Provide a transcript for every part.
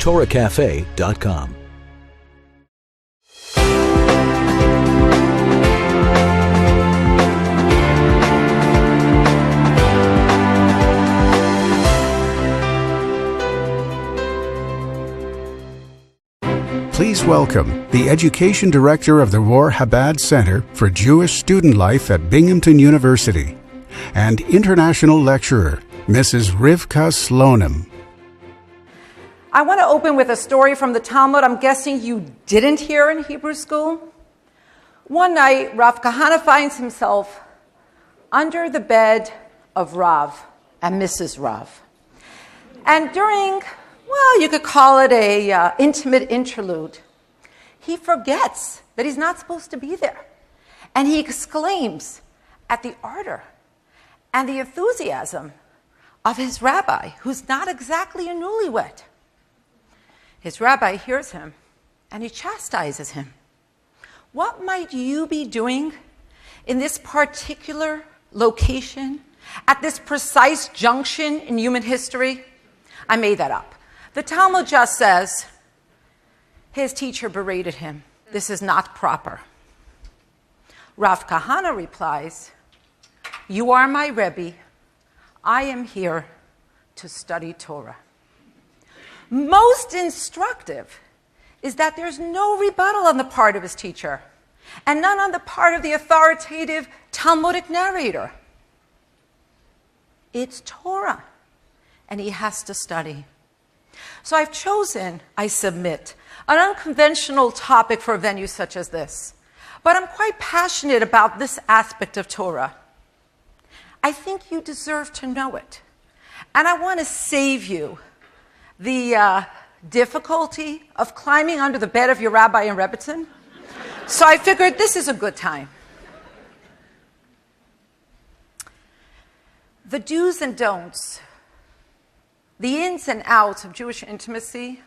TorahCafe.com. Please welcome the Education Director of the Rohr Chabad Center for Jewish Student Life at Binghamton University and International Lecturer, Mrs. Rivkah Slonim. I want to open with a story from the Talmud I'm guessing you didn't hear in Hebrew school. One night, Rav Kahana finds himself under the bed of Rav and Mrs. Rav. And during, well, you could call it a intimate interlude, he forgets that he's not supposed to be there. And he exclaims at the ardor and the enthusiasm of his rabbi, who's not exactly a newlywed. His rabbi hears him and he chastises him. What might you be doing in this particular location, at this precise junction in human history? I made that up. The Talmud just says, his teacher berated him. This is not proper. Rav Kahana replies, you are my Rebbe. I am here to study Torah. Most instructive is that there's no rebuttal on the part of his teacher and none on the part of the authoritative Talmudic narrator. It's Torah, and he has to study. So I've chosen, I submit, an unconventional topic for a venue such as this. But I'm quite passionate about this aspect of Torah. I think you deserve to know it. And I want to save you the difficulty of climbing under the bed of your rabbi in Rebbitzin. So I figured this is a good time. The do's and don'ts, the ins and outs of Jewish intimacy,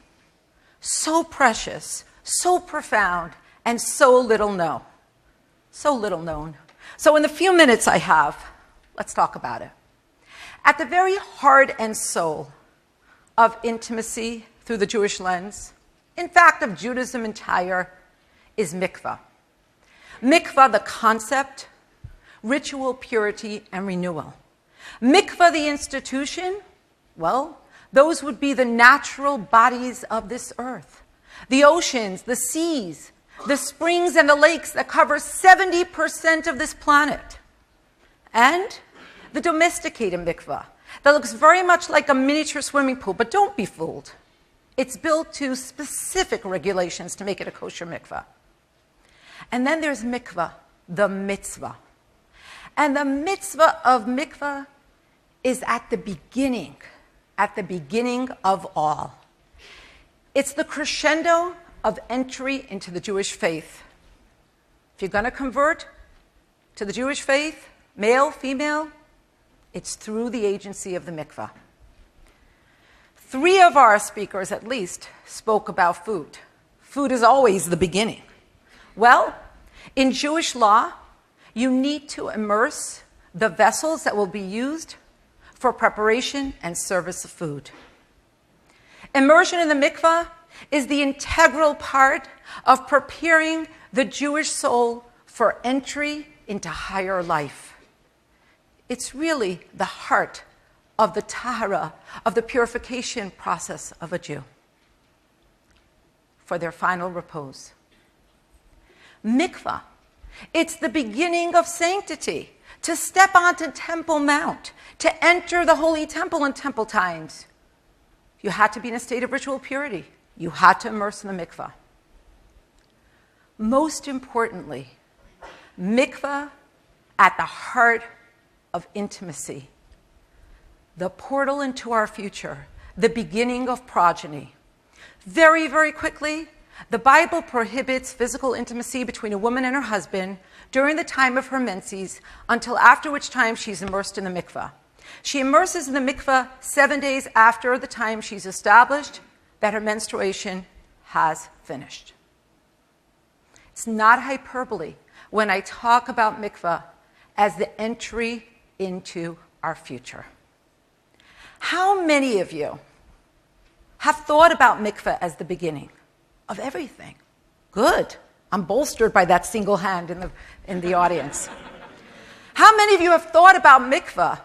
so precious, so profound, and so little known. So little known. So in the few minutes I have, let's talk about it. At the very heart and soul of intimacy through the Jewish lens, in fact of Judaism entire, is mikvah. Mikvah, the concept, ritual purity and renewal. Mikvah, the institution, well, those would be the natural bodies of this earth. The oceans, the seas, the springs and the lakes that cover 70% of this planet. And the domesticated mikvah that looks very much like a miniature swimming pool, but don't be fooled. It's built to specific regulations to make it a kosher mikvah. And then there's mikvah, the mitzvah. And the mitzvah of mikvah is at the beginning of all. It's the crescendo of entry into the Jewish faith. If you're going to convert to the Jewish faith, male, female, it's through the agency of the mikvah. 3 of our speakers, at least, spoke about food. Food is always the beginning. Well, in Jewish law, you need to immerse the vessels that will be used for preparation and service of food. Immersion in the mikvah is the integral part of preparing the Jewish soul for entry into higher life. It's really the heart of the tahara, of the purification process of a Jew for their final repose. Mikvah, it's the beginning of sanctity, to step onto Temple Mount, to enter the holy temple in temple times. You had to be in a state of ritual purity. You had to immerse in the mikvah. Most importantly, mikvah at the heart of intimacy, the portal into our future, the beginning of progeny. Very, very quickly, the Bible prohibits physical intimacy between a woman and her husband during the time of her menses, until after which time she's immersed in the mikvah. She immerses in the mikvah 7 days after the time she's established that her menstruation has finished. It's not hyperbole when I talk about mikvah as the entry into our future. How many of you have thought about mikveh as the beginning of everything? Good. I'm bolstered by that single hand in the audience. How many of you have thought about mikveh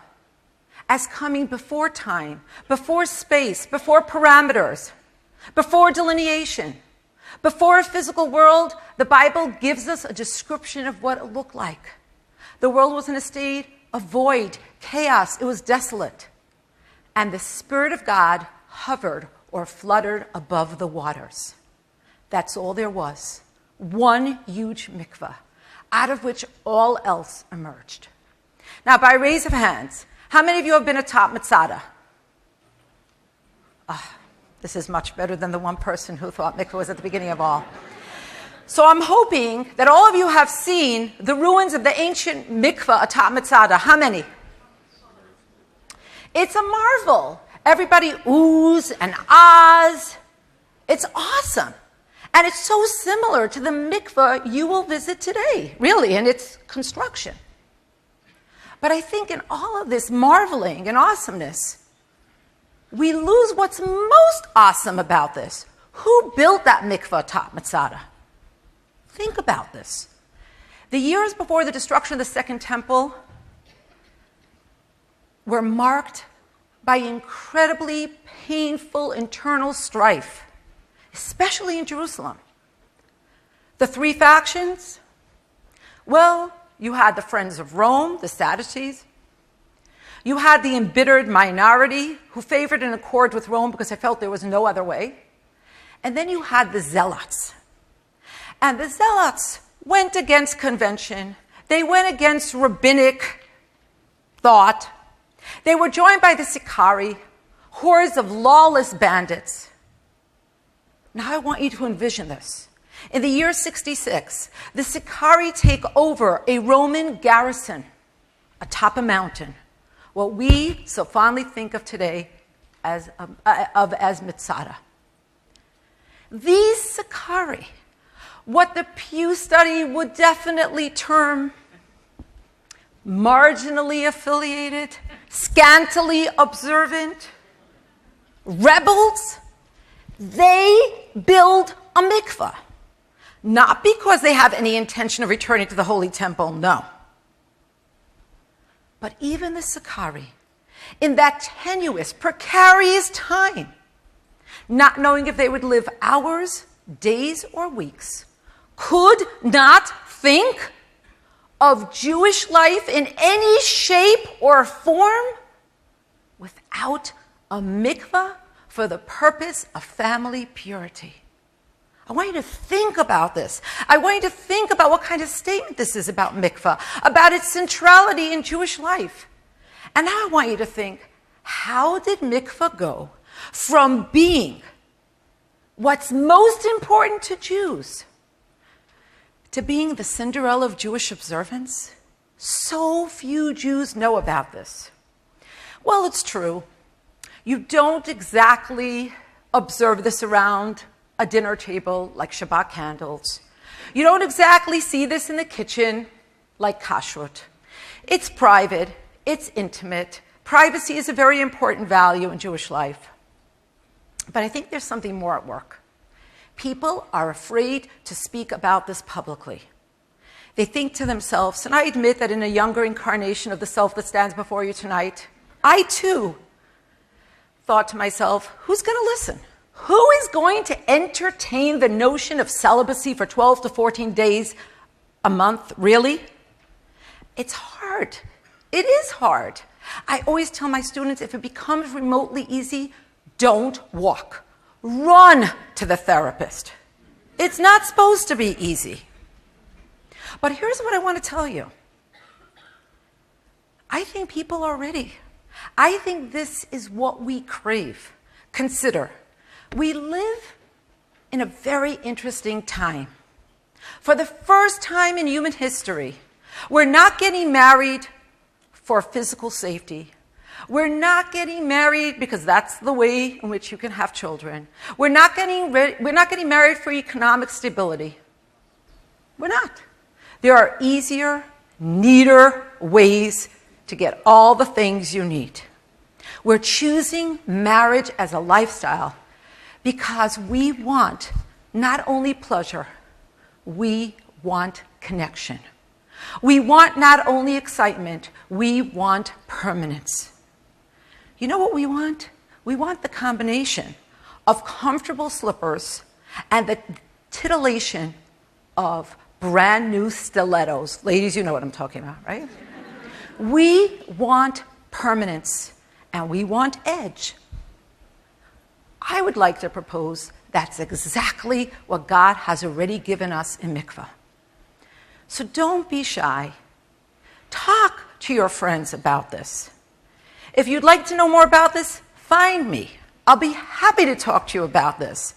as coming before time, before space, before parameters, before delineation, before a physical world? The Bible gives us a description of what it looked like. The world was in a state of void, chaos. It was desolate. And the Spirit of God hovered or fluttered above the waters. That's all there was. One huge mikveh, out of which all else emerged. Now, by raise of hands, how many of you have been atop Masada? This is much better than the one person who thought mikveh was at the beginning of all. So I'm hoping that all of you have seen the ruins of the ancient mikveh atop Masada. How many? It's a marvel. Everybody oohs and ahs. It's awesome. And it's so similar to the mikveh you will visit today, really, in its construction. But I think in all of this marveling and awesomeness, we lose what's most awesome about this. Who built that mikveh atop Masada? Think about this. The years before the destruction of the Second Temple were marked by incredibly painful internal strife, especially in Jerusalem. The three factions, well, you had the Friends of Rome, the Sadducees. You had the embittered minority who favored an accord with Rome because they felt there was no other way. And then you had the Zealots. And the Zealots went against convention. They went against rabbinic thought. They were joined by the Sicarii, hordes of lawless bandits. Now I want you to envision this. In the year 66, the Sicarii take over a Roman garrison atop a mountain, what we so fondly think of today as Masada. These Sicarii, what the Pew Study would definitely term marginally affiliated, scantily observant, rebels, they build a mikveh. Not because they have any intention of returning to the Holy Temple, no. But even the Sicarii, in that tenuous, precarious time, not knowing if they would live hours, days, or weeks, could not think of Jewish life in any shape or form without a mikveh for the purpose of family purity. I want you to think about this. I want you to think about what kind of statement this is about mikveh, about its centrality in Jewish life. And now I want you to think, how did mikveh go from being what's most important to Jews to being the Cinderella of Jewish observance? So few Jews know about this. Well, it's true. You don't exactly observe this around a dinner table like Shabbat candles. You don't exactly see this in the kitchen like kashrut. It's private. It's intimate. Privacy is a very important value in Jewish life. But I think there's something more at work. People are afraid to speak about this publicly. They think to themselves, and I admit that in a younger incarnation of the self that stands before you tonight, I too thought to myself, who's going to listen? Who is going to entertain the notion of celibacy for 12 to 14 days a month, really? It's hard. It is hard. I always tell my students, if it becomes remotely easy, don't walk. Run to the therapist. It's not supposed to be easy. But here's what I want to tell you. I think people are ready. I think this is what we crave. Consider, we live in a very interesting time. For the first time in human history, we're not getting married for physical safety. We're not getting married because that's the way in which you can have children. We're not getting married for economic stability. We're not. There are easier, neater ways to get all the things you need. We're choosing marriage as a lifestyle because we want not only pleasure, we want connection. We want not only excitement, we want permanence. You know what we want? We want the combination of comfortable slippers and the titillation of brand new stilettos. Ladies, you know what I'm talking about, right? We want permanence and we want edge. I would like to propose that's exactly what God has already given us in Mikvah. So don't be shy. Talk to your friends about this. If you'd like to know more about this, find me. I'll be happy to talk to you about this.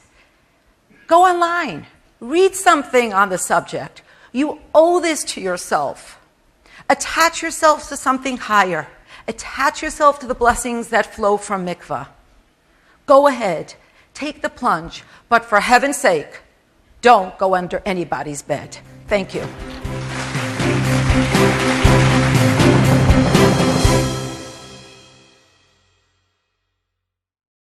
Go online. Read something on the subject. You owe this to yourself. Attach yourself to something higher. Attach yourself to the blessings that flow from Mikvah. Go ahead. Take the plunge. But for heaven's sake, don't go under anybody's bed. Thank you.